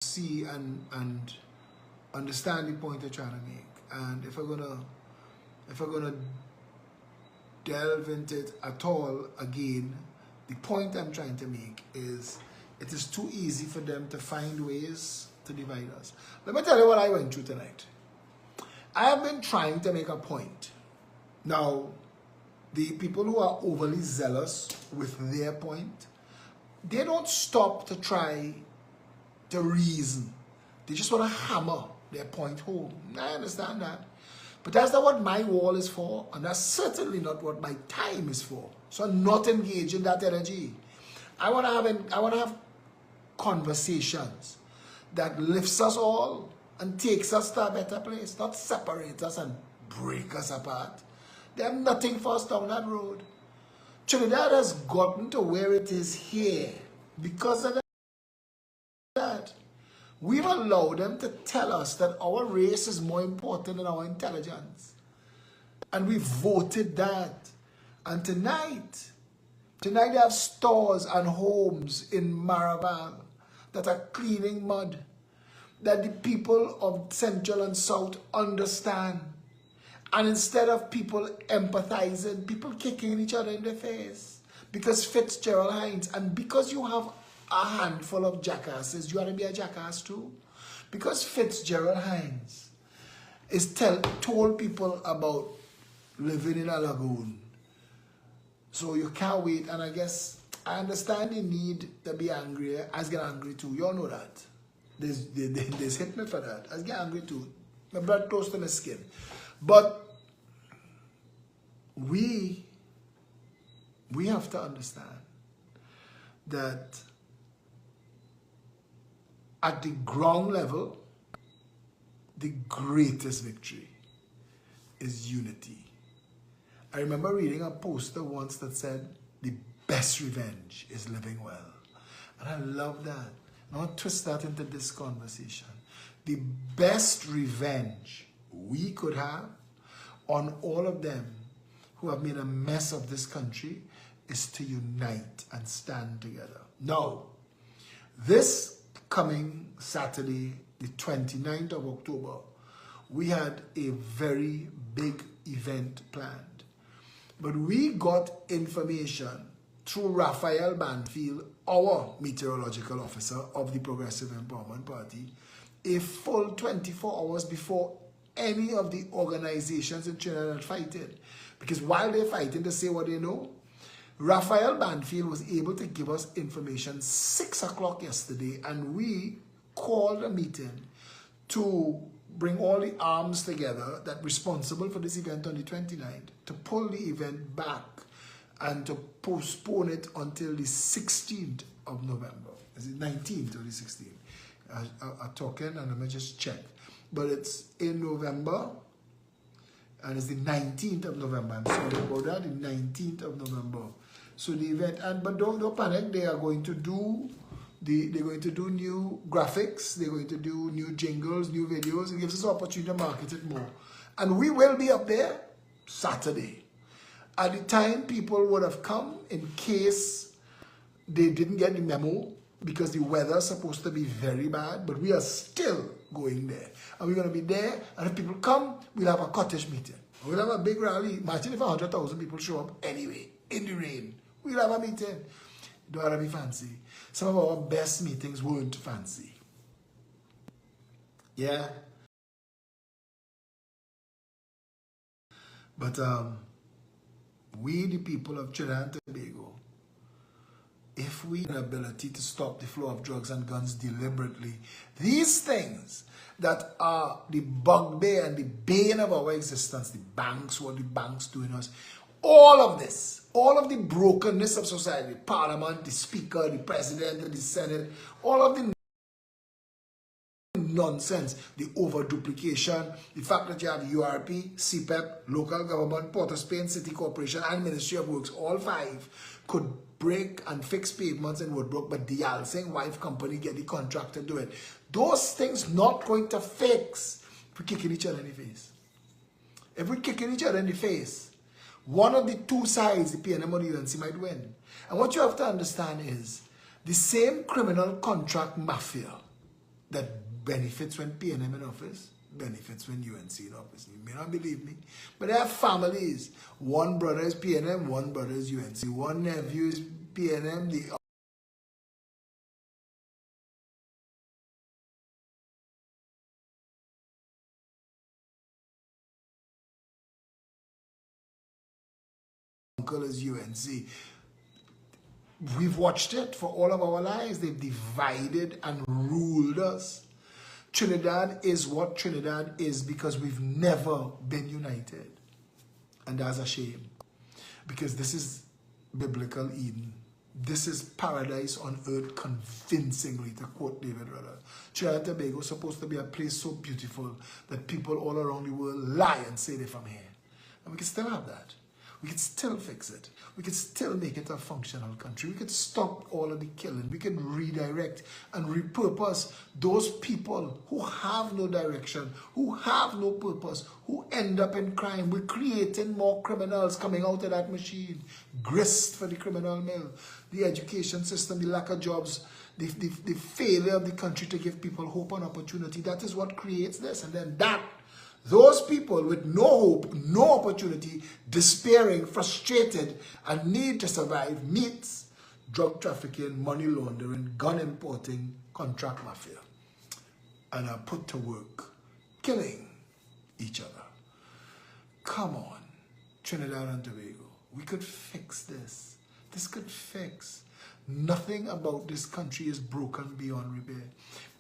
see and understand the point you're trying to make. And if I'm gonna delve into it at all again, the point I'm trying to make is it is too easy for them to find ways to divide us. Let me tell you what I went through tonight. I have been trying to make a point. Now, the people who are overly zealous with their point, they don't stop to try to reason. They just want to hammer their point home. I understand that. But that's not what my wall is for, and that's certainly not what my time is for. So I'm not engaging that energy. I want to have conversations that lifts us all and takes us to a better place, not separate us and break us apart. They have nothing for us down that road. Trinidad has gotten to where it is here because of that. We've allowed them to tell us that our race is more important than our intelligence. And we voted that. And tonight they have stores and homes in Maraval that are cleaning mud, that the people of Central and South understand. And instead of people empathizing, people kicking each other in the face. Because Fitzgerald Hines, and because you have a handful of jackasses, you want to be a jackass too? Because Fitzgerald Hines told people about living in a lagoon. So you can't wait, and I guess I understand the need to be angry. I get angry too. You all know that. There's hit me for that. I get angry too. My blood close to my skin. But we have to understand that at the ground level, the greatest victory is unity. I remember reading a poster once that said, the best revenge is living well. And I love that. I want to twist that into this conversation. The best revenge we could have on all of them who have made a mess of this country is to unite and stand together. Now, this coming Saturday, the 29th of October, we had a very big event planned. But we got information through Raphael Banfield, our meteorological officer of the Progressive Empowerment Party, a full 24 hours before any of the organizations in Trinidad fighting. Because while they're fighting to say what they know, Raphael Banfield was able to give us information 6 o'clock yesterday, and we called a meeting to bring all the arms together that responsible for this event on the 29th, to pull the event back and to postpone it until the 16th of November. Is it 19th or the 16th? I'm talking, and let me just check. But it's in November, and it's the 19th of November. I'm sorry about that, the 19th of November. So the event, but don't panic, they are going to do they're going to do new graphics, they're going to do new jingles, new videos. It gives us an opportunity to market it more. And we will be up there Saturday. At the time, people would have come in case they didn't get the memo, because the weather is supposed to be very bad, but we are still going there. And we're going to be there, and if people come, we'll have a cottage meeting. We'll have a big rally. Imagine if 100,000 people show up anyway, in the rain. We'll have a meeting. Don't have to be fancy. Some of our best meetings weren't fancy. Yeah. But we, the people of Trinidad and Tobago, if we have an ability to stop the flow of drugs and guns deliberately, these things that are the bugbear and the bane of our existence, the banks, what the banks doing us, all of this, all of the brokenness of society, the parliament, the speaker, the president, the senate, all of the nonsense, the overduplication, the fact that you have URP, CPEP, local government, Port of Spain City Corporation, and Ministry of Works, all five could break and fix pavements in Woodbrook, but the Alsing wife company get the contract to do it. Those things not going to fix if we're kicking each other in the face. If we're kicking each other in the face, one of the two sides, the PNM or the UNC, might win. And what you have to understand is, the same criminal contract mafia that benefits when PNM in office, benefits when UNC in office. You may not believe me, but they have families. One brother is PNM, one brother is UNC. One nephew is PNM, the uncle is UNC. We've watched it for all of our lives. They've divided and ruled us. Trinidad is what Trinidad is because we've never been united. And that's a shame. Because this is biblical Eden. This is paradise on earth convincingly, to quote David Rudder. Trinidad and Tobago is supposed to be a place so beautiful that people all around the world lie and say they're from here. And we can still have that. We could still fix it. We could still make it a functional country. We could stop all of the killing. We could redirect and repurpose those people who have no direction, who have no purpose, who end up in crime. We're creating more criminals coming out of that machine. Grist for the criminal mill. The education system, the lack of jobs, the failure of the country to give people hope and opportunity. That is what creates this. And then those people with no hope, no opportunity, despairing, frustrated, and need to survive meets drug trafficking, money laundering, gun importing, contract mafia, and are put to work killing each other. Come on, Trinidad and Tobago. We could fix this. This could fix. Nothing about this country is broken beyond repair.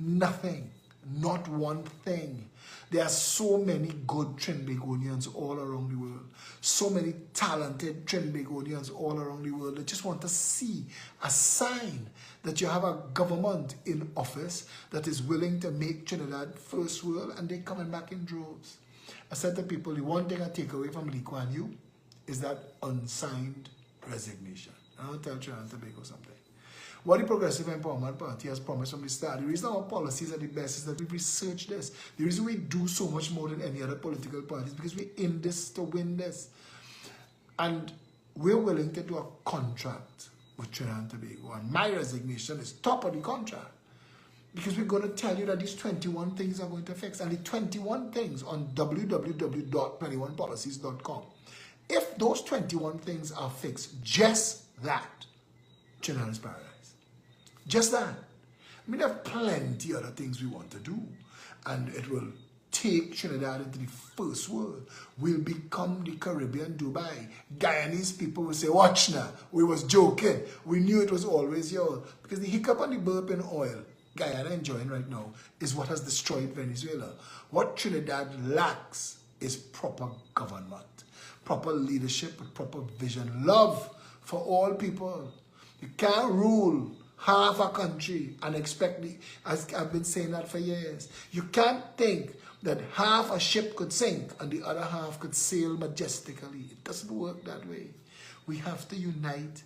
Nothing. Not one thing. There are so many good Trinbagonians all around the world. So many talented Trinbagonians all around the world that just want to see a sign that you have a government in office that is willing to make Trinidad first world, and they're coming back in droves. I said to people, the one thing I take away from Lee Kuan Yew is that unsigned resignation. I'll tell Trinidad and Tobago something. What the Progressive Empowerment Party has promised from the start, the reason our policies are the best is that we've researched this. The reason we do so much more than any other political party is because we're in this to win this. And we're willing to do a contract with Trinidad and Tobago. And my resignation is top of the contract. Because we're going to tell you that these 21 things are going to fix. And the 21 things on www.21policies.com. If those 21 things are fixed, just that, Trinidad is paradise. Just that. I mean, there are plenty other things we want to do. And it will take Trinidad into the first world. We'll become the Caribbean Dubai. Guyanese people will say, watch now, we was joking. We knew it was always yours. Because the hiccup and the burp in oil Guyana enjoying right now is what has destroyed Venezuela. What Trinidad lacks is proper government, proper leadership with proper vision, love for all people. You can't rule half a country and expect as I've been saying that for years. You can't think that half a ship could sink and the other half could sail majestically. It doesn't work that way. We have to unite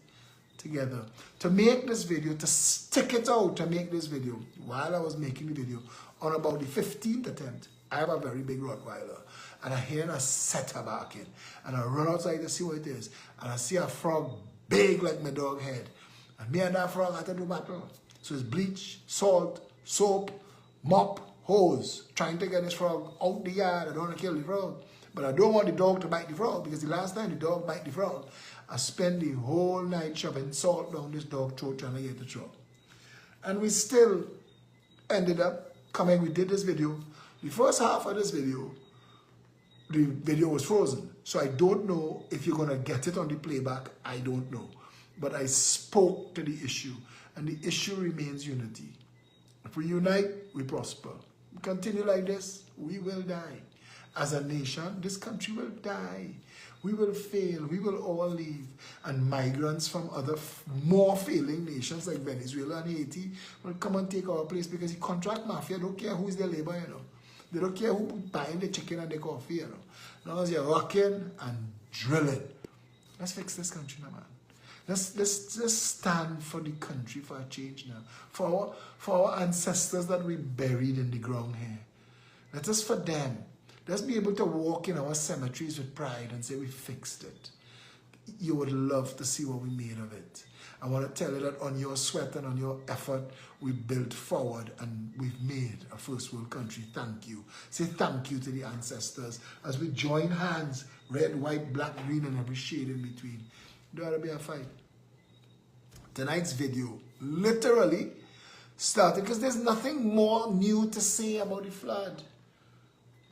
together. To make this video, to stick it out to make this video, while I was making the video, on about the 15th attempt, I have a very big Rottweiler. And I hear a setter barking. And I run outside to see what it is. And I see a frog big like my dog head. And me and that frog had to do battle. So it's bleach, salt, soap, mop, hose, trying to get this frog out the yard. I don't want to kill the frog. But I don't want the dog to bite the frog, because the last time the dog bite the frog, I spent the whole night shoving salt down this dog's throat trying to get the frog. And we still ended up coming, we did this video. The first half of this video, the video was frozen. So I don't know if you're going to get it on the playback. I don't know. But I spoke to the issue. And the issue remains unity. If we unite, we prosper. We continue like this, we will die. As a nation, this country will die. We will fail. We will all leave. And migrants from other more failing nations like Venezuela and Haiti will come and take our place, because the contract mafia don't care who's their labor, you know. They don't care who buying the chicken and the coffee, you know. As long as you're rocking and drilling. Let's fix this country now, man. Let's stand for the country for a change now. For our ancestors that we buried in the ground here. Let us for them. Let's be able to walk in our cemeteries with pride and say we fixed it. You would love to see what we made of it. I want to tell you that on your sweat and on your effort, we built forward and we've made a first world country. Thank you. Say thank you to the ancestors as we join hands, red, white, black, green, and every shade in between. There ought to be a fight. Tonight's video literally started because there's nothing more new to say about the flood.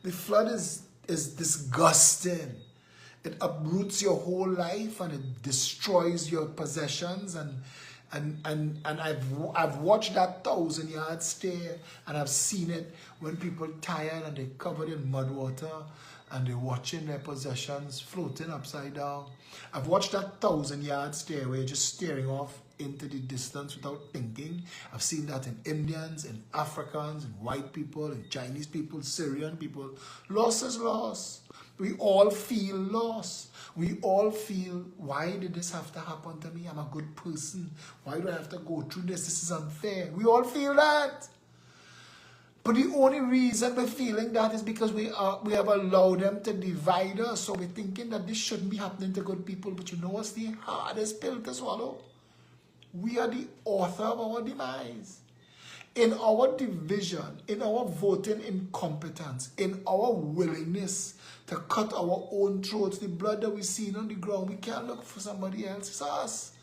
The flood is disgusting. It uproots your whole life and it destroys your possessions. And I've watched that 1,000-yard stare, and I've seen it when people tired and they're covered in mud water and they're watching their possessions floating upside down. I've watched that 1,000-yard stare where you're just staring off into the distance without thinking. I've seen that in Indians, in Africans, in white people, in Chinese people, Syrian people. Loss is loss. We all feel loss. We all feel, why did this have to happen to me? I'm a good person. Why do I have to go through this? This is unfair. We all feel that. But the only reason we're feeling that is because we have allowed them to divide us. So we're thinking that this shouldn't be happening to good people. But you know what's the hardest pill to swallow? We are the author of our demise. In our division, in our voting incompetence, in our willingness to cut our own throats, the blood that we see on the ground, we can't look for somebody else. It's us.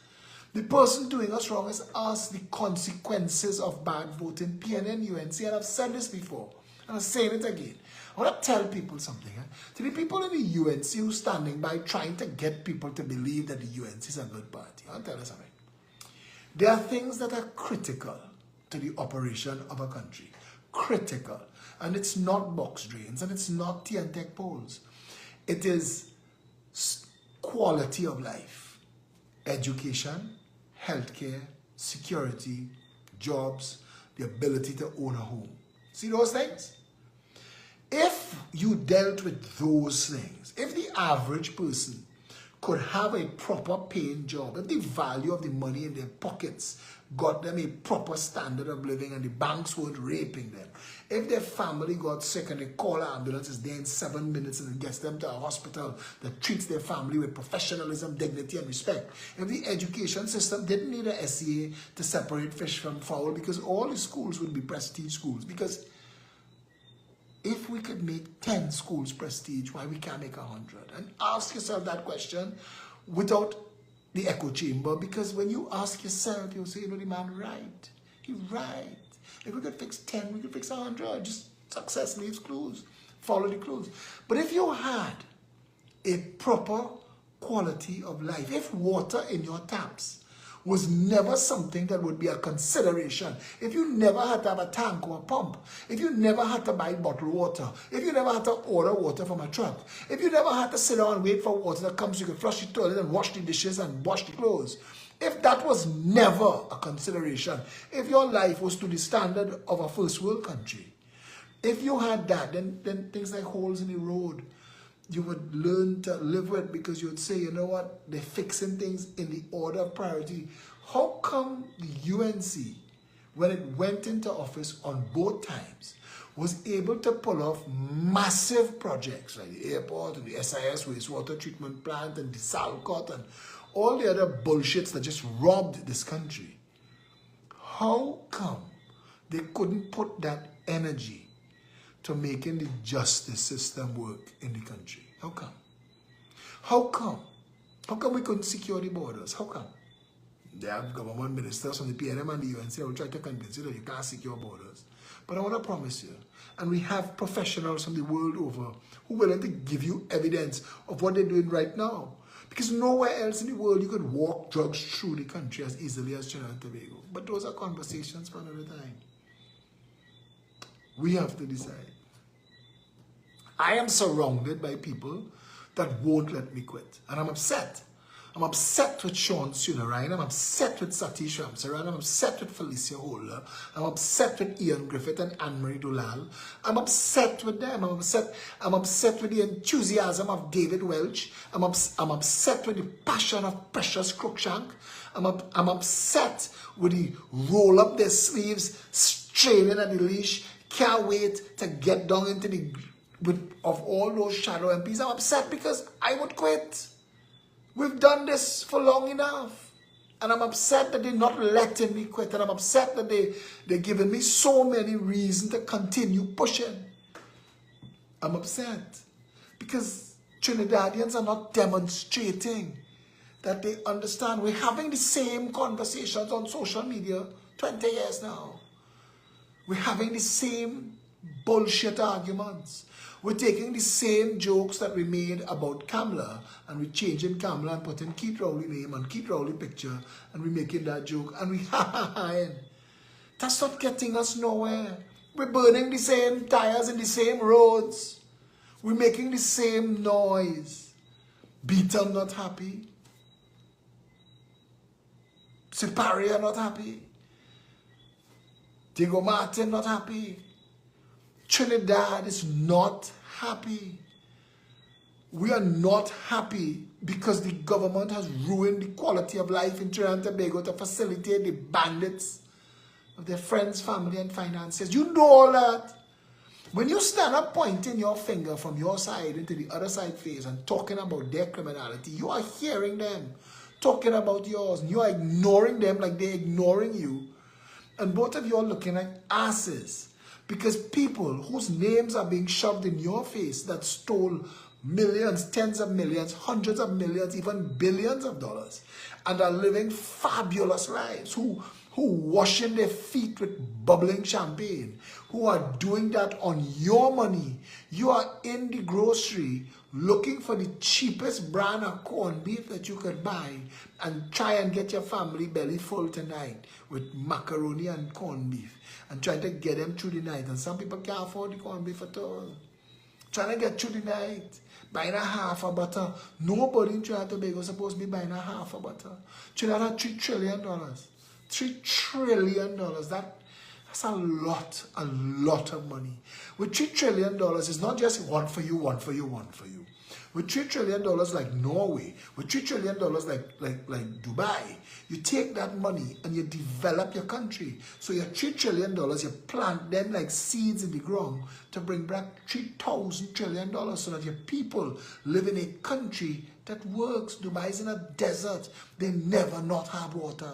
The person doing us wrong is us. The consequences of bad voting, PNN, UNC, and I've said this before, and I'm saying it again. I want to tell people something. To the people in the UNC who are standing by trying to get people to believe that the UNC is a good party, I want to tell you something. There are things that are critical to the operation of a country. Critical. And it's not box drains and it's not TNTech polls. It is quality of life. Education, healthcare, security, jobs, the ability to own a home. See those things? If you dealt with those things, if the average person could have a proper paying job, if the value of the money in their pockets got them a proper standard of living and the banks weren't raping them, if their family got sick and they call an ambulance, is there in 7 minutes and it gets them to a hospital that treats their family with professionalism, dignity, and respect, if the education system didn't need a SEA to separate fish from fowl, because all the schools would be prestige schools, because if we could make 10 schools prestige, why we can't make 100? And ask yourself that question without the echo chamber, because when you ask yourself, you'll say, you know, the man right. He's right. If we could fix 10, we could fix 100. Just success leaves clues. Follow the clues. But if you had a proper quality of life, if water in your taps was never something that would be a consideration, if you never had to have a tank or a pump, if you never had to buy bottled water, if you never had to order water from a truck, if you never had to sit down and wait for water that comes so you could flush the toilet and wash the dishes and wash the clothes, if that was never a consideration, if your life was to the standard of a first world country, if you had that, then things like holes in the road, you would learn to live with, because you would say, you know what, they're fixing things in the order of priority. How come the UNC, when it went into office on both times, was able to pull off massive projects like the airport and the SIS wastewater treatment plant and the Salcott and all the other bullshits that just robbed this country? How come they couldn't put that energy to making the justice system work in the country? How come? How come? How come we couldn't secure the borders? How come? They have government ministers from the PNM and the UNC who will try to convince you that you can't secure borders. But I want to promise you, and we have professionals from the world over who are willing to give you evidence of what they're doing right now. Because nowhere else in the world you could walk drugs through the country as easily as Trinidad and Tobago. But those are conversations for another time. We have to decide. I am surrounded by people that won't let me quit. And I'm upset. I'm upset with Sean Sunarayan. I'm upset with Satish Ramsaran. I'm upset with Felicia Holder. I'm upset with Ian Griffith and Anne-Marie Dulal. I'm upset with them. I'm upset with the enthusiasm of David Welch. I'm upset with the passion of Precious Cruikshank. I'm upset with the roll up their sleeves, straining at the leash. Can't wait to get down into the of all those shadow MPs. I'm upset because I would quit. We've done this for long enough. And I'm upset that they're not letting me quit. And I'm upset that they're giving me so many reasons to continue pushing. I'm upset because Trinidadians are not demonstrating that they understand. We're having the same conversations on social media 20 years now. We're having the same bullshit arguments. We're taking the same jokes that we made about Kamala, and we're changing Kamala and putting Keith Rowley name and Keith Rowley picture, and we're making that joke, and we ha-ha-ha-ing. That's not getting us nowhere. We're burning the same tires in the same roads. We're making the same noise. Beaton not happy. Siparia not happy. Diego Martin not happy. Trinidad is not happy. We are not happy because the government has ruined the quality of life in Trinidad and Tobago to facilitate the bandits of their friends, family, and finances. You know all that. When you stand up pointing your finger from your side into the other side face and talking about their criminality, you are hearing them talking about yours. And you are ignoring them like they're ignoring you. And both of you are looking like asses. Because people whose names are being shoved in your face that stole millions, tens of millions, hundreds of millions, even billions of dollars, and are living fabulous lives, who washing their feet with bubbling champagne, who are doing that on your money. You are in the grocery looking for the cheapest brand of corned beef that you could buy and try and get your family belly full tonight with macaroni and corned beef and trying to get them through the night. And some people can't afford the corned beef at all. Trying to get through the night, buying a half a butter. Nobody in Trinidad and Tobago is supposed to be buying a half a butter. Trinidad had $3 trillion. $3 trillion. That's a lot of money. With $3 trillion, it's not just one for you, one for you, one for you. With $3 trillion like Norway, with $3 trillion like Dubai, you take that money and you develop your country. So your $3 trillion, you plant them like seeds in the ground to bring back $3,000 trillion so that your people live in a country that works. Dubai is in a desert. They never not have water.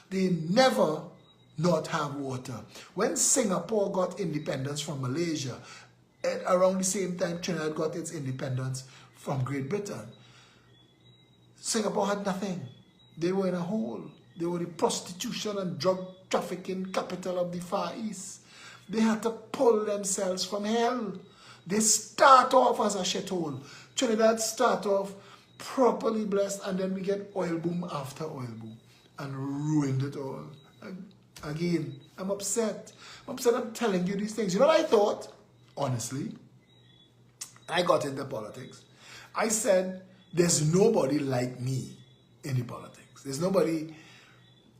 They never not have water. When Singapore got independence from Malaysia, at around the same time Trinidad got its independence from Great Britain, Singapore had nothing. They were in a hole. They were the prostitution and drug trafficking capital of the Far East. They had to pull themselves from hell. They start off as a shithole. Trinidad start off properly blessed, and then we get oil boom after oil boom and ruined it all. Again, I'm upset. I'm telling you these things. You know what I thought? Honestly, I got into politics. I said, there's nobody like me in the politics. There's nobody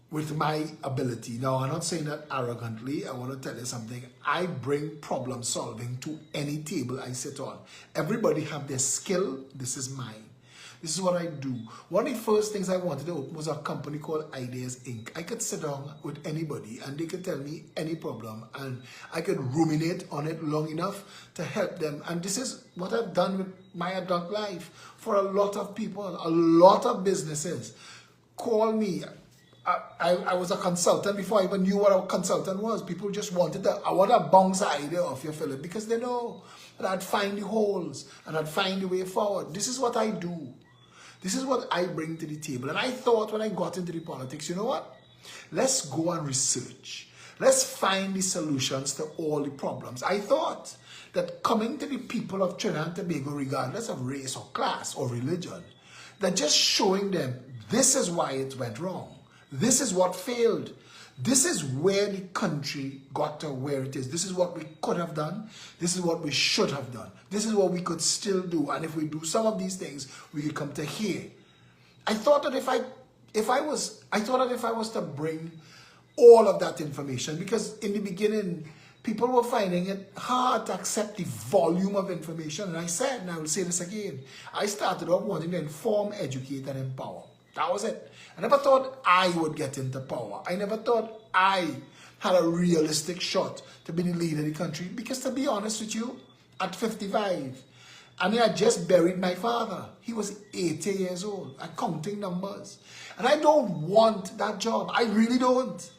with my ability. Now, I'm not saying that arrogantly. I want to tell you something. I bring problem solving to any table I sit on. Everybody have their skill. This is mine. This is what I do. One of the first things I wanted to open was a company called Ideas Inc. I could sit down with anybody and they could tell me any problem and I could ruminate on it long enough to help them. And this is what I've done with my adult life for a lot of people, a lot of businesses. Call me. I was a consultant before I even knew what a consultant was. People just wanted to, I want to bounce an idea off your Phillip because they know that I'd find the holes and I'd find the way forward. This is what I do. This is what I bring to the table. And I thought when I got into the politics, you know what? Let's go and research. Let's find the solutions to all the problems. I thought that coming to the people of Trinidad and Tobago, regardless of race or class or religion, that just showing them this is why it went wrong. This is what failed. This is where the country got to where it is. This is what we could have done. This is what we should have done. This is what we could still do. And if we do some of these things, we could come to here. I thought that if I was to bring all of that information, because in the beginning, people were finding it hard to accept the volume of information. And I said, and I will say this again, I started off wanting to inform, educate, and empower. That was it. I never thought I would get into power. I never thought I had a realistic shot to be the leader of the country. Because to be honest with you, at 55, And he had just buried my father. He was 80 years old. I'm counting numbers. And I don't want that job. I really don't.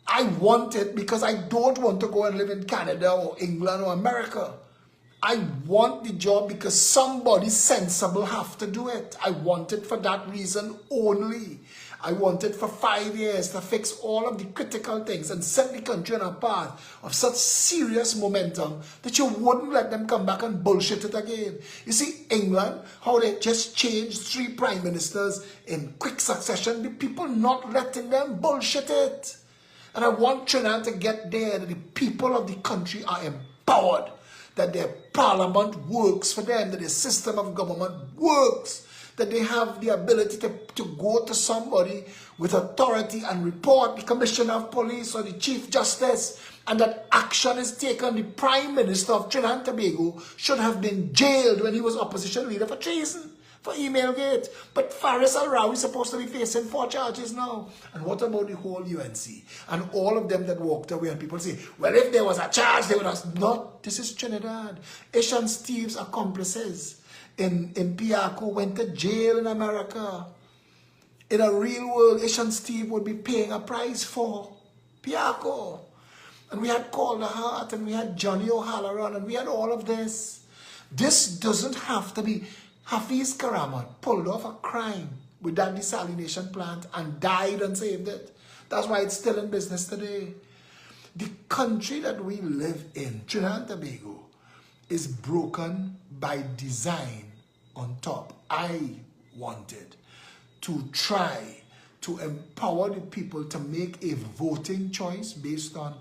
I want it because I don't want to go and live in Canada or England or America. I want the job because somebody sensible have to do it. I want it for that reason only. I want it for 5 years to fix all of the critical things and set the country on a path of such serious momentum that you wouldn't let them come back and bullshit it again. You see, England, how they just changed 3 prime ministers in quick succession, the people not letting them bullshit it. And I want Trinidad to get there, that the people of the country are empowered, that their parliament works for them, that their system of government works, that they have the ability to go to somebody with authority and report, the commissioner of police or the chief justice, and that action is taken. The prime minister of Trinidad and Tobago should have been jailed when he was opposition leader for treason, for email gate. But Faris Al-Rawi is supposed to be facing 4 charges now. And what about the whole UNC? And all of them that walked away, and people say, well, if there was a charge, they would have not. This is Trinidad. Ishan Steve's accomplices in Piaco went to jail in America. In a real world, Ishan Steve would be paying a price for Piaco. And we had Calder Hart, and we had Johnny O'Halloran, and we had all of this. This doesn't have to be. Hafiz Karamat pulled off a crime with that desalination plant and died and saved it. That's why it's still in business today. The country that we live in, Trinidad and Tobago, is broken by design on top. I wanted to try to empower the people to make a voting choice based on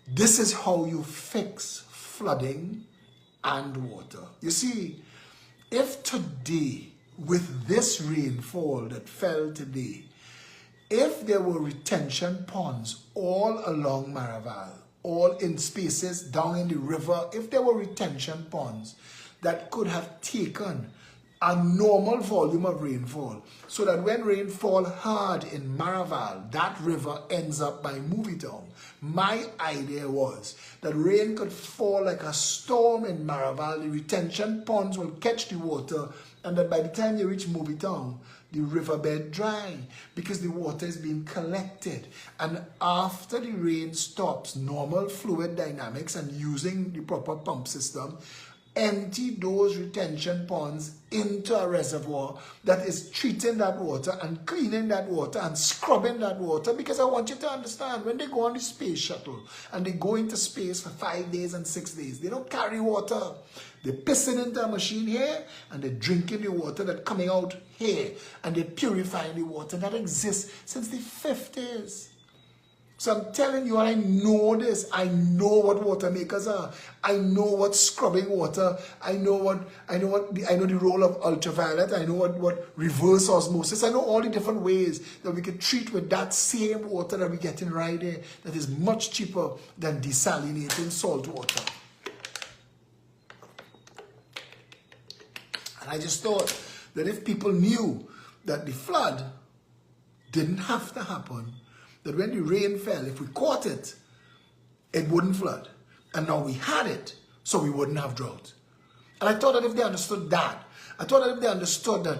this is how you fix flooding and water. You see, if today, with this rainfall that fell today, if there were retention ponds all along Maraval, all in spaces down in the river, if there were retention ponds that could have taken a normal volume of rainfall, so that when rain fall hard in Maraval, that river ends up by Movietown. My idea was that rain could fall like a storm in Maraval, the retention ponds will catch the water, and that by the time you reach Movietown, the riverbed dry, because the water is being collected. And after the rain stops, normal fluid dynamics and using the proper pump system, empty those retention ponds into a reservoir that is treating that water and cleaning that water and scrubbing that water. Because I want you to understand, when they go on the space shuttle and they go into space for 5 days and 6 days, they don't carry water. They're pissing into a machine here and they're drinking the water that's coming out here, and they're purifying the water that exists since the 50s. So I'm telling you, I know this. I know what water makers are. I know what scrubbing water. I know the role of ultraviolet. I know what reverse osmosis. I know all the different ways that we can treat with that same water that we're getting right there, that is much cheaper than desalinating salt water. And I just thought that if people knew that the flood didn't have to happen, that when the rain fell, if we caught it, it wouldn't flood. And now we had it, so we wouldn't have drought. And I thought that if they understood that, I thought that if they understood that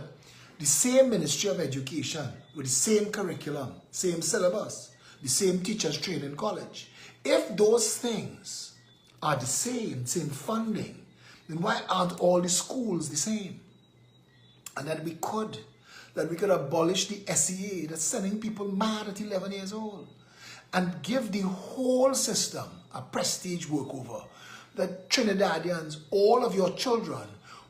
the same Ministry of Education, with the same curriculum, same syllabus, the same teachers trained in college, if those things are the same funding, then why aren't all the schools the same? And that we could abolish the SEA that's sending people mad at 11 years old, and give the whole system a prestige workover, that Trinidadians, all of your children,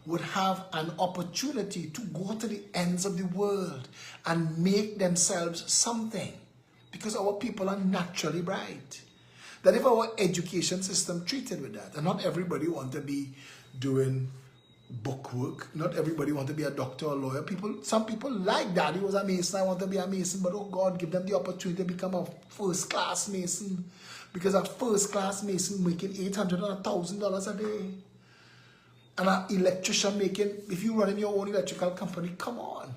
would have an opportunity to go to the ends of the world and make themselves something, because our people are naturally bright. That if our education system treated with that, and not everybody want to be doing book work, not everybody want to be a doctor or lawyer. Some people like Daddy was a Mason, I want to be a Mason, but oh God, give them the opportunity to become a first-class Mason, because a first-class Mason making $800 and $1,000 a day, and an electrician making, if you run in your own electrical company, come on.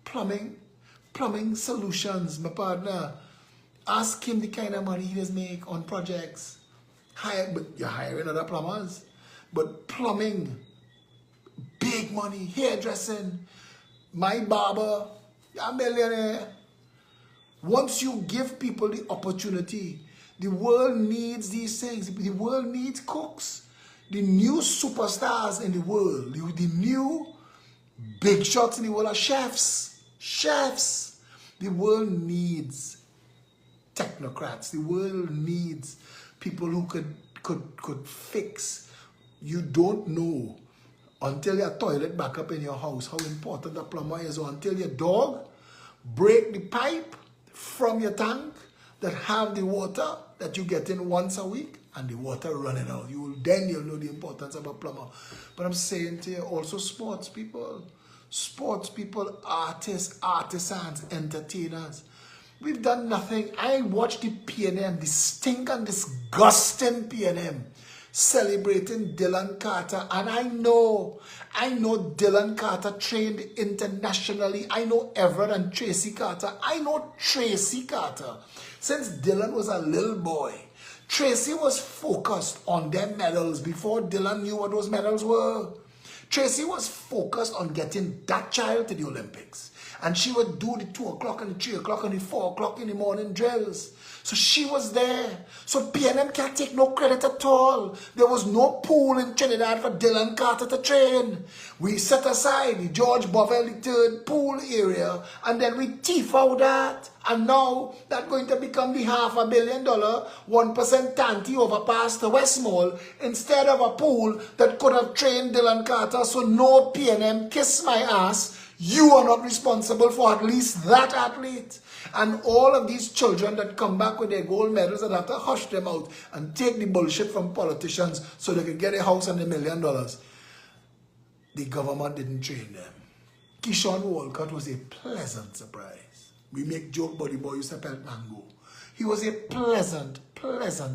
Plumbing solutions, my partner, ask him the kind of money he does make on projects. But you're hiring other plumbers. But plumbing, big money, hairdressing, my barber, you're a millionaire. Once you give people the opportunity, the world needs these things. The world needs cooks. The new superstars in the world, the new big shots in the world are chefs. Chefs. The world needs technocrats. The world needs people who could fix. You don't know until your toilet back up in your house how important the plumber is, or until your dog break the pipe from your tank that have the water that you get in once a week and the water running out. Then you'll know the importance of a plumber. But I'm saying to you, also sports people, artists, artisans, entertainers. We've done nothing. I watched the PNM, the stink and disgusting PNM, celebrating Dylan Carter, and I know Dylan Carter trained internationally. I know Everett and Tracy Carter. I know Tracy Carter. Since Dylan was a little boy, Tracy was focused on them medals before Dylan knew what those medals were. Tracy was focused on getting that child to the Olympics. And she would do the 2 o'clock and the 3 o'clock and the 4 o'clock in the morning drills. So she was there. So PNM can't take no credit at all. There was no pool in Trinidad for Dylan Carter to train. We set aside the George Bovell III pool area and then we teeth out that. And now that's going to become the $500 million 1% tanty overpass to Westmall instead of a pool that could have trained Dylan Carter. So no PNM, kiss my ass. You are not responsible for at least that athlete. And all of these children that come back with their gold medals and have to hush them out and take the bullshit from politicians so they can get a house and $1 million. The government didn't train them. Keyshawn Walcott was a pleasant surprise. We make joke about the boy used to pelt mango. He was a pleasant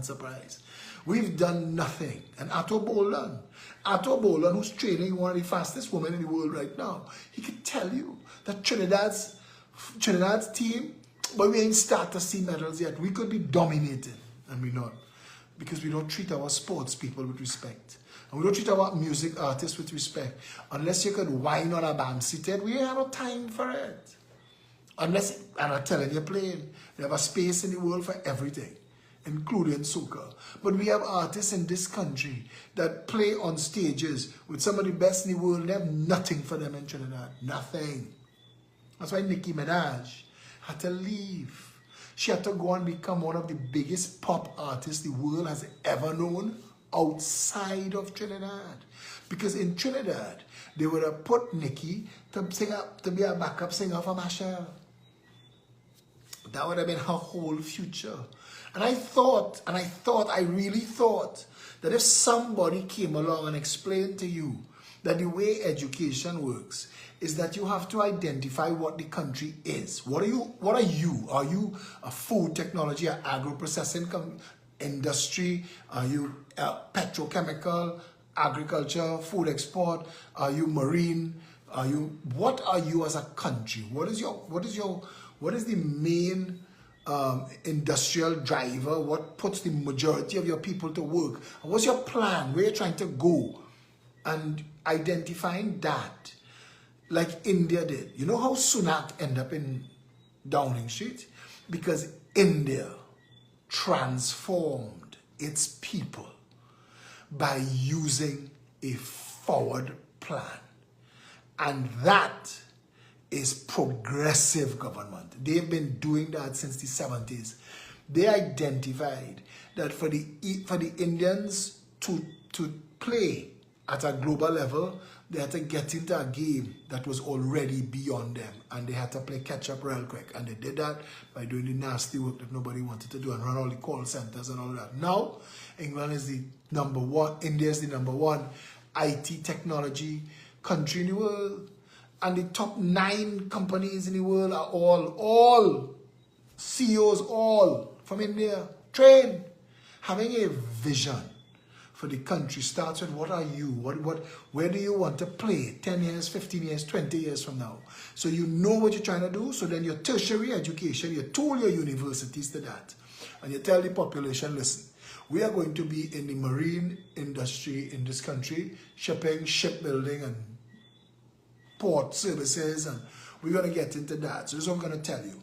surprise. We've done nothing. And Atto Bolan, who's training one of the fastest women in the world right now, he could tell you that Trinidad's team, but we ain't start to see medals yet. We could be dominated, and we're not, because we don't treat our sports people with respect. And we don't treat our music artists with respect. Unless you could whine on a band seated, we ain't have no time for it. Unless, and I'm telling you plain, we have a space in the world for everything, including soca. But we have artists in this country that play on stages with some of the best in the world. They have nothing for them in Trinidad. Nothing. That's why Nicki Minaj had to leave. She had to go and become one of the biggest pop artists the world has ever known outside of Trinidad. Because in Trinidad, they would have put Nicki to be a backup singer for Machel. That would have been her whole future. And I really thought that if somebody came along and explained to you that the way education works is that you have to identify what the country is. What are you? Are you a food technology, an agro-processing industry? Are you petrochemical, agriculture, food export? Are you marine? What are you as a country? What is the main industrial driver? What puts the majority of your people to work? And what's your plan? Where you're trying to go? And identifying that, like India did. You know how Sunak ended up in Downing Street? Because India transformed its people by using a forward plan. And that is progressive government. They've been doing that since the 70s. They identified that for the Indians to play at a global level, they had to get into a game that was already beyond them, and they had to play catch up real quick. And they did that by doing the nasty work that nobody wanted to do and run all the call centers and all that. Now, England is the number one, India is the number one IT technology country in the world. And the top 9 companies in the world are all CEOs, all from India, trained. Having a vision for the country starts with what are you? Where do you want to play 10 years, 15 years, 20 years from now? So you know what you're trying to do. So then your tertiary education, you tool your universities to that. And you tell the population, listen, We are going to be in the marine industry in this country, shipping, shipbuilding, and port services, and we're going to get into that. So this is what I'm going to tell you.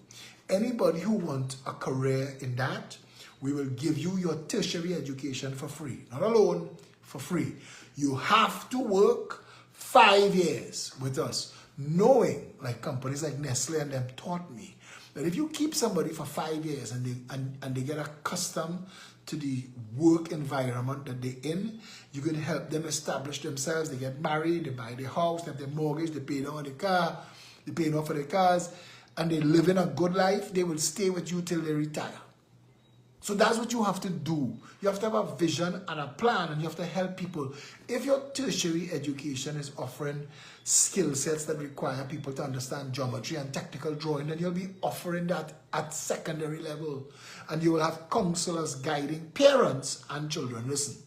Anybody who wants a career in that, we will give you your tertiary education for free. Not alone, for free. You have to work 5 years with us, knowing, like companies like Nestle and them taught me, that if you keep somebody for 5 years and they get accustomed to the work environment that they're in, you can help them establish themselves. They get married, they buy their house, they have their mortgage, they pay down on the car, they pay off for their cars, and they live in a good life. They will stay with you till they retire. So that's what you have to do. You have to have a vision and a plan, and you have to help people. If your tertiary education is offering skill sets that require people to understand geometry and technical drawing, then you'll be offering that at secondary level. And you will have counselors guiding parents and children. Listen,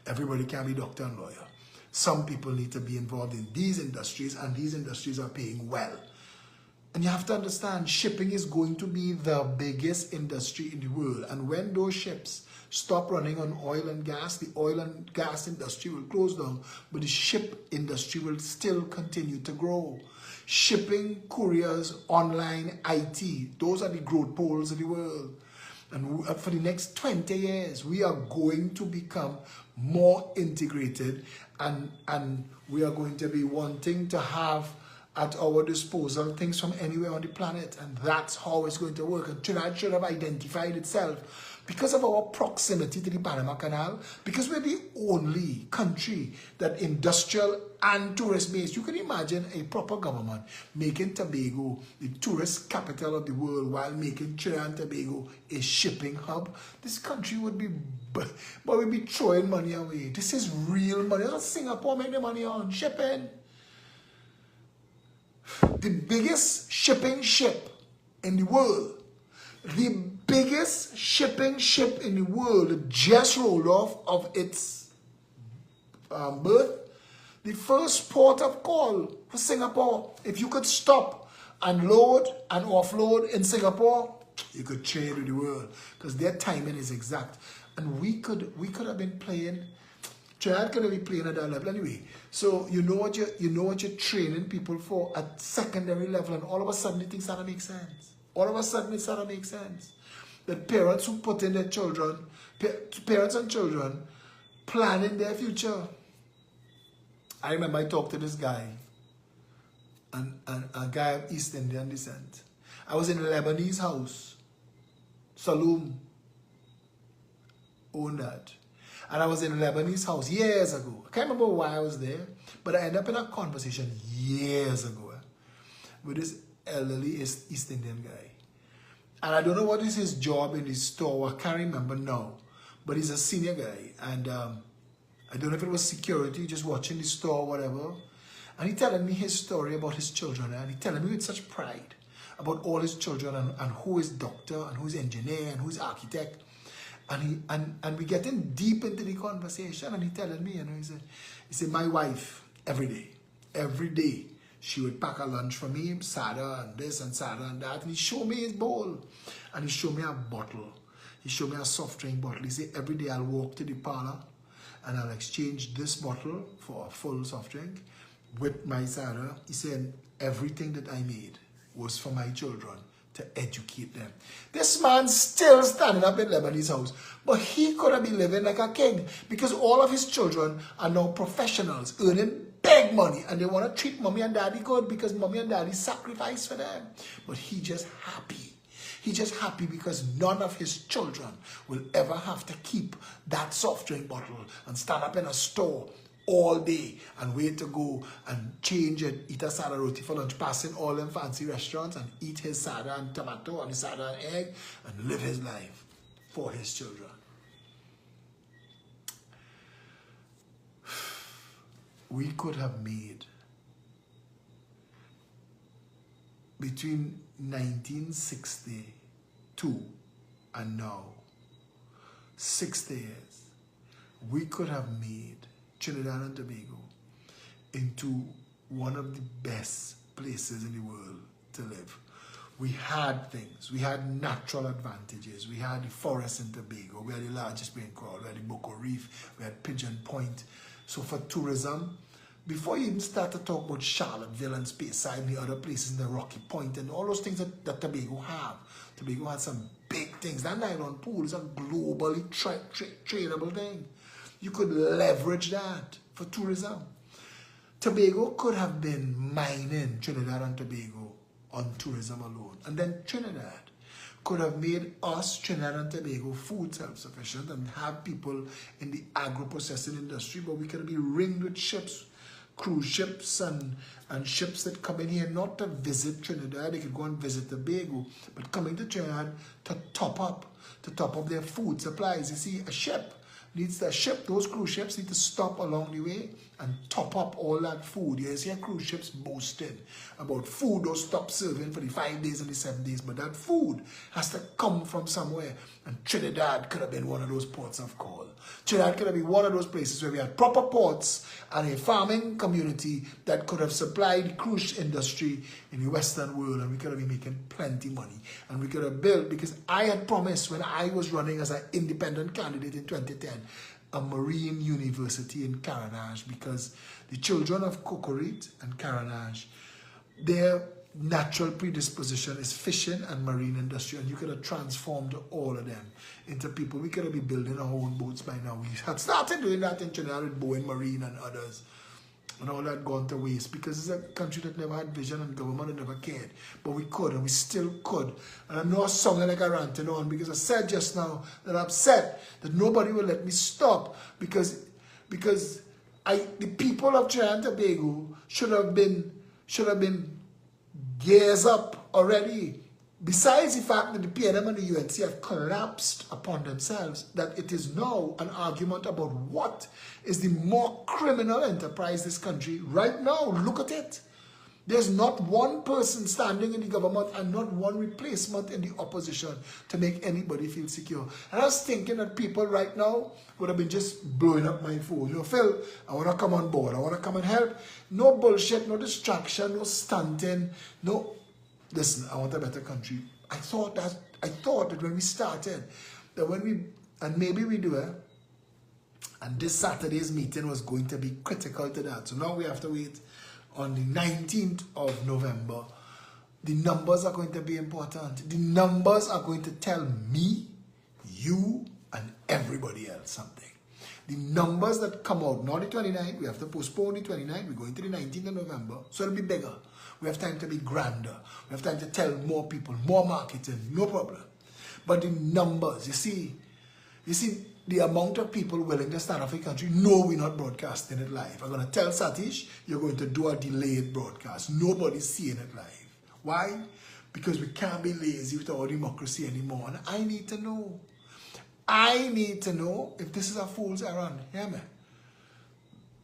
everybody can be doctor and lawyer. Some people need to be involved in these industries, and these industries are paying well. And you have to understand, shipping is going to be the biggest industry in the world. And when those ships stop running on oil and gas, the oil and gas industry will close down, but the ship industry will still continue to grow. Shipping, couriers, online, IT, those are the growth poles of the world. And for the next 20 years, we are going to become more integrated, and we are going to be wanting to have at our disposal things from anywhere on the planet, and that's how it's going to work. And Trinidad should have identified itself because of our proximity to the Panama Canal, because we're the only country that industrial and tourist based. You can imagine a proper government making Tobago the tourist capital of the world while making Trinidad and Tobago a shipping hub. This country would be, but we'd be throwing money away. This is real money. That's what Singapore make the money on shipping. The biggest shipping ship in the world, the biggest shipping ship in the world just rolled off of its berth. The first port of call for Singapore. If you could stop and load and offload in Singapore, you could trade with the world, because their timing is exact. And we could have been playing. Trinidad could have been playing at that level anyway. So you know what you're training people for at secondary level, and all of a sudden things start to make sense. All of a sudden it started to make sense. That parents who put in their children, parents and children, planning their future. I remember I talked to this guy, and a guy of East Indian descent. I was in a Lebanese house. Saloom owned that. And I was in a Lebanese house years ago. I can't remember why I was there, but I ended up in a conversation years ago with this elderly East Indian guy. And I don't know what is his job in his store. I can't remember now. But he's a senior guy. And I don't know if it was security, just watching the store or whatever. And he telling me his story about his children. And he telling me with such pride about all his children, and who is doctor, and who's engineer, and who's architect. And we getting deep into the conversation, and he telling me, he said, my wife, every day, she would pack a lunch for me, sada and this and sada and that, and he showed me his bowl, and he showed me a bottle, he showed me a soft drink bottle. He said, every day I'll walk to the parlor, and I'll exchange this bottle for a full soft drink with my sada. He said, everything that I made was for my children, to educate them. This man's still standing up in Lebanese house, but he could have been living like a king, because all of his children are now professionals earning big money, and they want to treat mommy and daddy good because mommy and daddy sacrificed for them. But he just happy. He's just happy because none of his children will ever have to keep that soft drink bottle and stand up in a store all day and wait to go and change and eat a sada roti for lunch, passing all them fancy restaurants and eat his sada and tomato and his sada and egg and live his life for his children. We could have made, between 1962 and now, 60 years, we could have made Trinidad and Tobago into one of the best places in the world to live. We had things. We had natural advantages. We had the forest in Tobago. We had the largest brain coral. We had the Boko Reef. We had Pigeon Point. So for tourism, before you even start to talk about Charlottesville and Speyside and the other places in the Rocky Point and all those things that Tobago have. Tobago has some big things. That nylon pool is a globally tradable thing. You could leverage that for tourism. Tobago could have been mining Trinidad and Tobago on tourism alone. And then Trinidad could have made us, Trinidad and Tobago, food self-sufficient and have people in the agro-processing industry, but we could be ringed with ships, cruise ships and ships that come in here not to visit Trinidad. They could go and visit Tobago, but coming to Trinidad to top up their food supplies. You see, a ship, those cruise ships need to stop along the way and top up all that food. You see cruise ships boasting about food they'll stop serving for the 5 days and the 7 days, but that food has to come from somewhere. And Trinidad could have been one of those ports of call. Trinidad could have been one of those places where we had proper ports and a farming community that could have supplied the cruise industry in the Western world, and we could have been making plenty money. And we could have built, because I had promised when I was running as an independent candidate in 2010, a marine university in Caranage, because the children of Cocorite and Caranage, their natural predisposition is fishing and marine industry, and you could have transformed all of them into people. We could have been building our own boats by now. We had started doing that in Trinidad with Bowen Marine and others, and all that gone to waste because it's a country that never had vision and government that never cared. But we could, and we still could. And I'm not sounding like I ranting on, because I said just now that I'm upset that nobody will let me stop, because the people of Trinidad and Tobago should have been gears up already. Besides the fact that the PNM and the UNC have collapsed upon themselves, that it is now an argument about what is the more criminal enterprise this country right now. Look at it. There's not one person standing in the government and not one replacement in the opposition to make anybody feel secure. And I was thinking that people right now would have been just blowing up my phone. You know, Phil, I want to come on board. I want to come and help. No bullshit, no distraction, no stunting, no... Listen, I want a better country. I thought that when we started, that when we, and maybe we do it, and this Saturday's meeting was going to be critical to that. So now we have to wait on the 19th of November. The numbers are going to be important. The numbers are going to tell me, you, and everybody else something. The numbers that come out, not the 29th, we have to postpone the 29th, we're going to the 19th of November, so it'll be bigger. We have time to be grander. We have time to tell more people, more marketing, no problem. But the numbers, you see the amount of people willing to stand off a country, no, we're not broadcasting it live. I'm going to tell Satish, you're going to do a delayed broadcast. Nobody's seeing it live. Why? Because we can't be lazy with our democracy anymore. And I need to know. I need to know if this is a fool's errand. Hear me?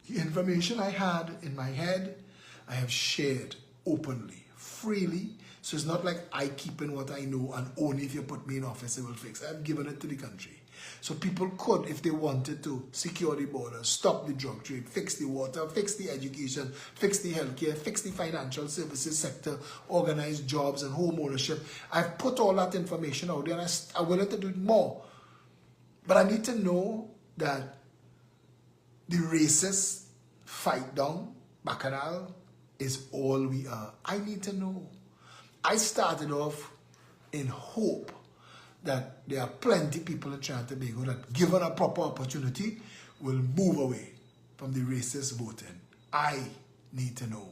The information I had in my head, I have shared openly, freely. So it's not like I keep in what I know and only if you put me in office it will fix. I've given it to the country. So people could, if they wanted to, secure the border, stop the drug trade, fix the water, fix the education, fix the healthcare, fix the financial services sector, organize jobs and home ownership. I've put all that information out there and I'm willing to do more. But I need to know that the racists fight down Bacchanal is all we are. I need to know. I started off in hope that there are plenty of people in Trinidad and Tobago that, given a proper opportunity, will move away from the racist voting. I need to know.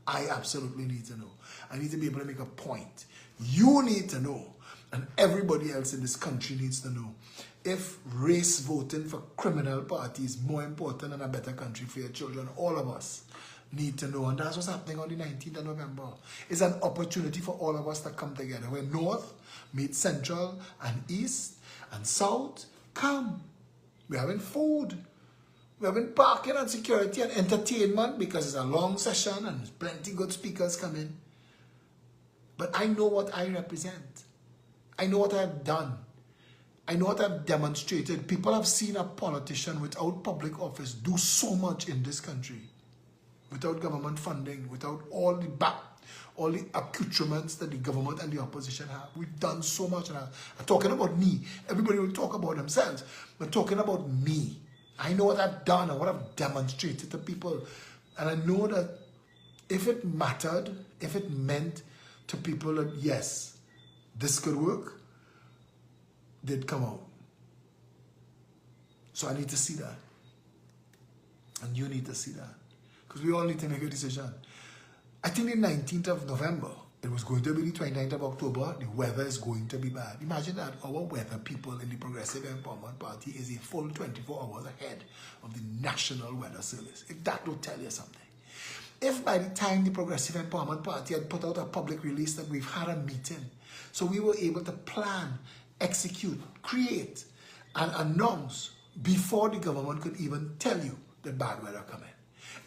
I absolutely need to know. I need to be able to make a point. You need to know. And everybody else in this country needs to know. If race voting for criminal parties is more important than a better country for your children, all of us need to know. And that's what's happening on the 19th of November. It's an opportunity for all of us to come together. Where North meets Central and East and South, come. We're having food. We're having parking and security and entertainment because it's a long session and there's plenty good speakers coming. But I know what I represent. I know what I've done. I know what I've demonstrated. People have seen a politician without public office do so much in this country. Without government funding, without all the all the accoutrements that the government and the opposition have. We've done so much. And I'm talking about me. Everybody will talk about themselves. But talking about me. I know what I've done and what I've demonstrated to people. And I know that if it mattered, if it meant to people that, yes, this could work, they'd come out. So I need to see that. And you need to see that. Because we all need to make a decision. I think the 19th of November, it was going to be the 29th of October, the weather is going to be bad. Imagine that our weather people in the Progressive Empowerment Party is a full 24 hours ahead of the National Weather Service. If that will tell you something. If by the time the Progressive Empowerment Party had put out a public release that we've had a meeting, so we were able to plan, execute, create, and announce before the government could even tell you that bad weather coming.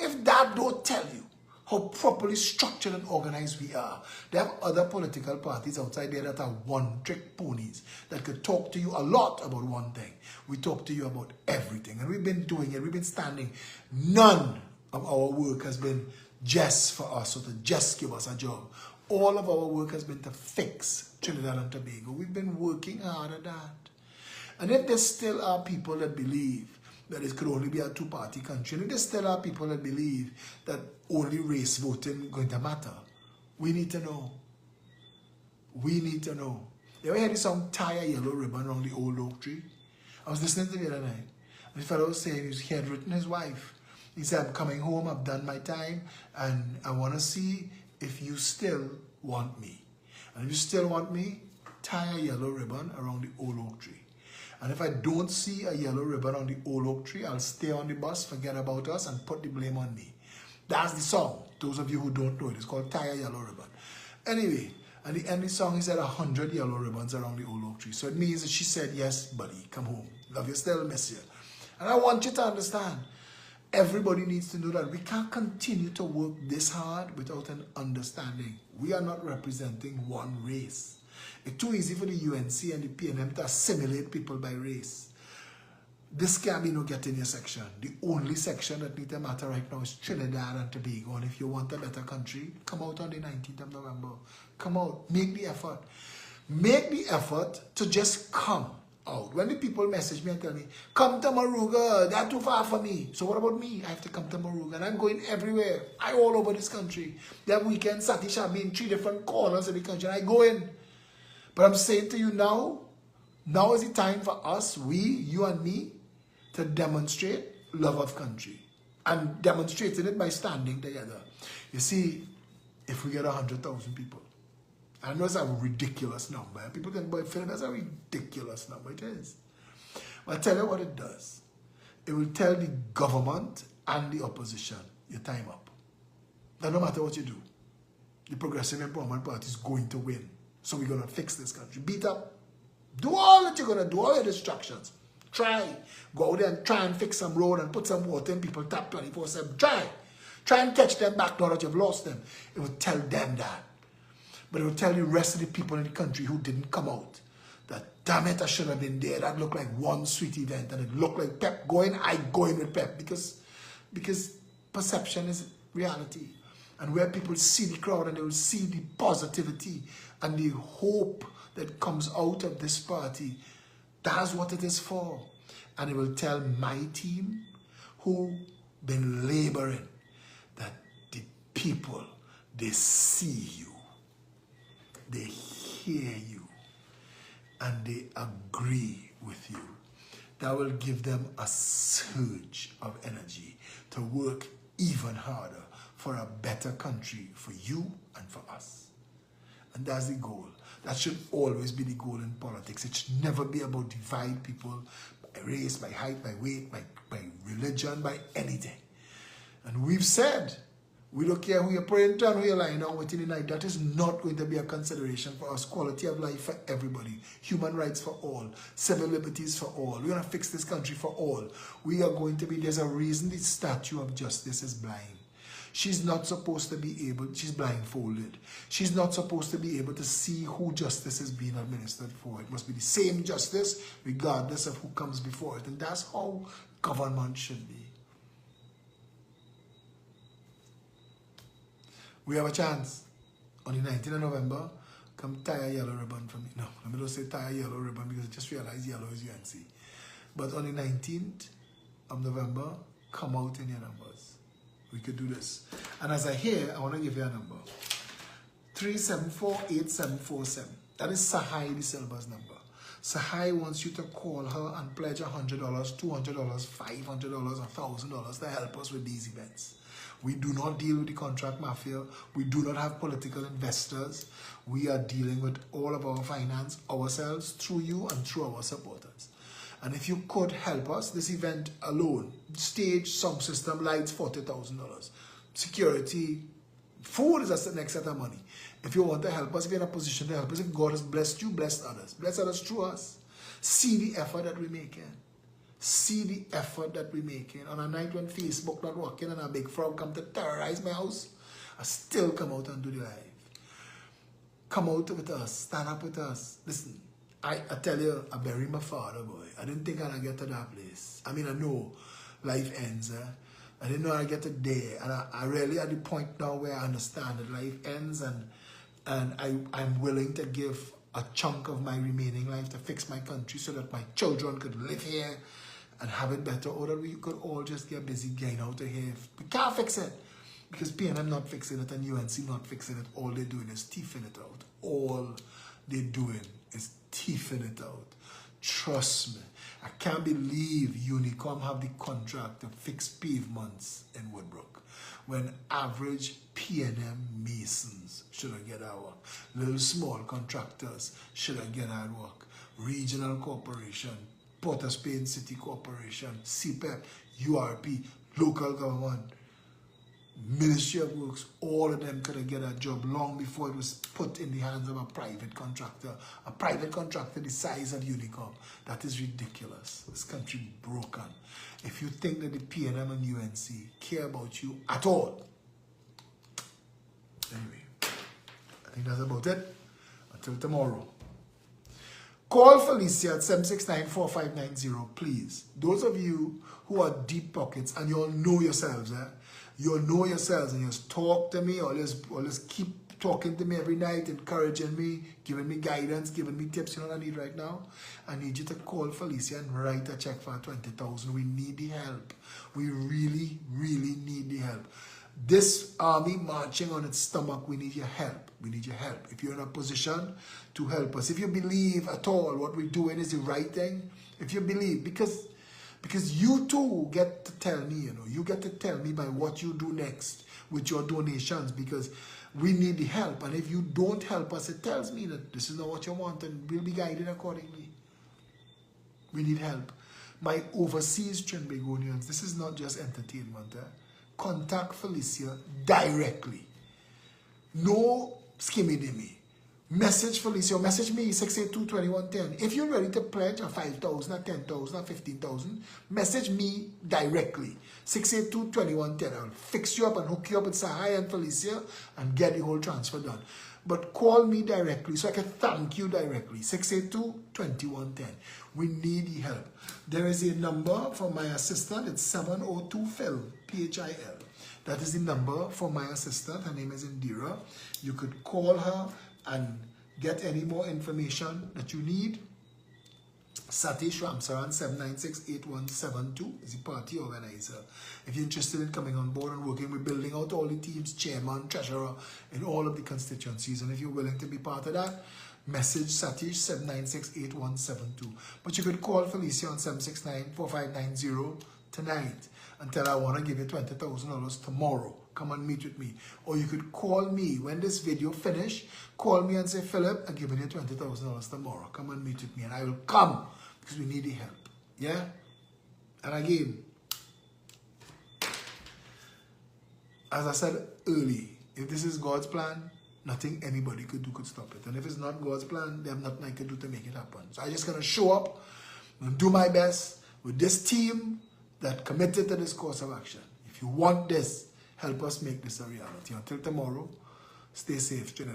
If that don't tell you how properly structured and organized we are, there are other political parties outside there that are one-trick ponies that could talk to you a lot about one thing. We talk to you about everything, and we've been doing it. We've been standing. None of our work has been just for us or to just give us a job. All of our work has been to fix Trinidad and Tobago. We've been working hard at that. And if there still are people that believe that it could only be a two-party country, and if there still are people that believe that only race voting is going to matter, we need to know. We need to know. You ever heard the song Tie a Yellow Ribbon Around the Old Oak Tree? I was listening to it the other night, and the fellow was saying he had written his wife. He said, I'm coming home, I've done my time, and I want to see if you still want me. And if you still want me, tie a yellow ribbon around the old oak tree. And if I don't see a yellow ribbon on the old oak tree, I'll stay on the bus, forget about us, and put the blame on me. That's the song. Those of you who don't know it, it's called Tie a Yellow Ribbon. Anyway, at the end of the song, he said 100 yellow ribbons around the old oak tree. So it means that she said, yes, buddy, come home. Love you, still miss you. And I want you to understand, everybody needs to know that we can't continue to work this hard without an understanding. We are not representing one race. It's too easy for the UNC and the PNM to assimilate people by race. This can't be no get in your section. The only section that needs to matter right now is Trinidad and Tobago. And if you want a better country, come out on the 19th of November. Come out. Make the effort. Make the effort to just come out. When the people message me and tell me, come to Moruga, that's too far for me. So what about me? I have to come to Moruga, and I'm going everywhere. I all over this country. That weekend, Satish, I'll be in 3 different corners of the country, and I go in. But I'm saying to you now is the time for us, we, you and me, to demonstrate love of country. And demonstrating it by standing together. You see, if we get 100,000 people, I know it's a ridiculous number. People can buy Phillip, that's a ridiculous number. It is. But I'll tell you what it does. It will tell the government and the opposition, your time up. That no matter what you do, the Progressive Empowerment Party is going to win. So we're going to fix this country. Beat up. Do all that you're going to do, all your distractions. Try. Go out there and try and fix some road and put some water in people tap 24/7. Try. Try and catch them back now that you've lost them. It will tell them that. But it will tell the rest of the people in the country who didn't come out that, damn it, I should have been there. That looked like one sweet event. And it looked like Pep going, I go in with Pep. Because perception is reality. And where people see the crowd and they will see the positivity and the hope that comes out of this party, that's what it is for. And it will tell my team who been laboring that the people, they see you, they hear you, and they agree with you. That will give them a surge of energy to work even harder for a better country for you and for us. And that's the goal. That should always be the goal in politics. It should never be about divide people by race, by height, by weight, by religion, by anything. And we've said, we don't care who you're praying to and who you're lying down with in the night. That is not going to be a consideration for us. Quality of life for everybody. Human rights for all. Civil liberties for all. We're going to fix this country for all. We are going to be, there's a reason the statue of justice is blind. She's not supposed to be able, she's blindfolded. She's not supposed to be able to see who justice is being administered for. It must be the same justice regardless of who comes before it. And that's how government should be. We have a chance. On the 19th of November, come tie a yellow ribbon for me. No, let me not say tie a yellow ribbon because I just realized yellow is UNC. But on the 19th of November, come out in your numbers. We could do this. And as I hear, I want to give you a number. 3748747. That is Sahai De Silva's number. Sahai wants you to call her and pledge $100, $200, $500, $1,000 to help us with these events. We do not deal with the contract mafia. We do not have political investors. We are dealing with all of our finance ourselves through you and through our supporters. And if you could help us, this event alone, stage, sound system, lights, $40,000. Security, food is the next set of money. If you want to help us, if you're in a position to help us, if God has blessed you, bless others. Bless others through us. See the effort that we're making. See the effort that we're making. On a night when Facebook not working and a big frog come to terrorize my house, I still come out and do the live. Come out with us. Stand up with us. Listen, I tell you, I buried my father, boy. I didn't think I'd get to that place. I mean, I know life ends. I didn't know I'd get to there. And I really at the point now where I understand that life ends and I'm willing to give a chunk of my remaining life to fix my country so that my children could live here and have it better, or that we could all just get busy getting out of here. We can't fix it because PNM not fixing it and UNC not fixing it. All they're doing is teething it out. All they're doing is teething it out. Trust me. I can't believe Unicom have the contract to fix pavements in Woodbrook when average PNM masons shouldn't get our work. Little small contractors shouldn't get our work. Regional Corporation, Port of Spain City Corporation, CPEP, URP, local government, Ministry of Works, all of them could have get a job long before it was put in the hands of a private contractor. A private contractor the size of Unicom. That is ridiculous. This country broken. If you think that the PNM and UNC care about you at all. Anyway, I think that's about it. Until tomorrow. Call Felicia at 769-4590, please. Those of you who are deep pockets and you all know yourselves, you know yourselves and you just talk to me or just keep talking to me every night, encouraging me, giving me guidance, giving me tips. You know what I need right now? I need you to call Felicia and write a check for 20,000. We need the help. We really, really need the help. This army marching on its stomach, we need your help. We need your help. If you're in a position to help us, if you believe at all what we're doing is the right thing, if you believe, because you too get to tell me, you get to tell me by what you do next with your donations, because we need the help. And if you don't help us, it tells me that this is not what you want and we'll be guided accordingly. We need help. My overseas Trinbagonians, this is not just entertainment. Contact Felicia directly. No skimmy-dimmy. Message Felicia, message me 682-2110. If you're ready to pledge a 5,000, a 10,000, a 15,000, message me directly. 682-2110. I'll fix you up and hook you up with Sahai and Felicia and get the whole transfer done. But call me directly so I can thank you directly. 682-2110. We need the help. There is a number for my assistant. It's 702-PHIL, P-H-I-L. That is the number for my assistant. Her name is Indira. You could call her and get any more information that you need. Satish Ramsaran 796-8172 is the party organizer. If you're interested in coming on board and working, we're building out all the teams, chairman, treasurer, in all of the constituencies. And if you're willing to be part of that, message Satish 796-8172. But you could call Felicia on 769-4590 tonight and tell her I want to give you $20,000 tomorrow. Come and meet with me. Or you could call me when this video finish. Call me and say, Philip, I'm giving you $20,000 tomorrow. Come and meet with me and I will come because we need the help. Yeah? And again, as I said early, if this is God's plan, nothing anybody could do could stop it. And if it's not God's plan, there's nothing I can do to make it happen. So I'm just going to show up and do my best with this team that committed to this course of action. If you want this, help us make this a reality. Until tomorrow, stay safe.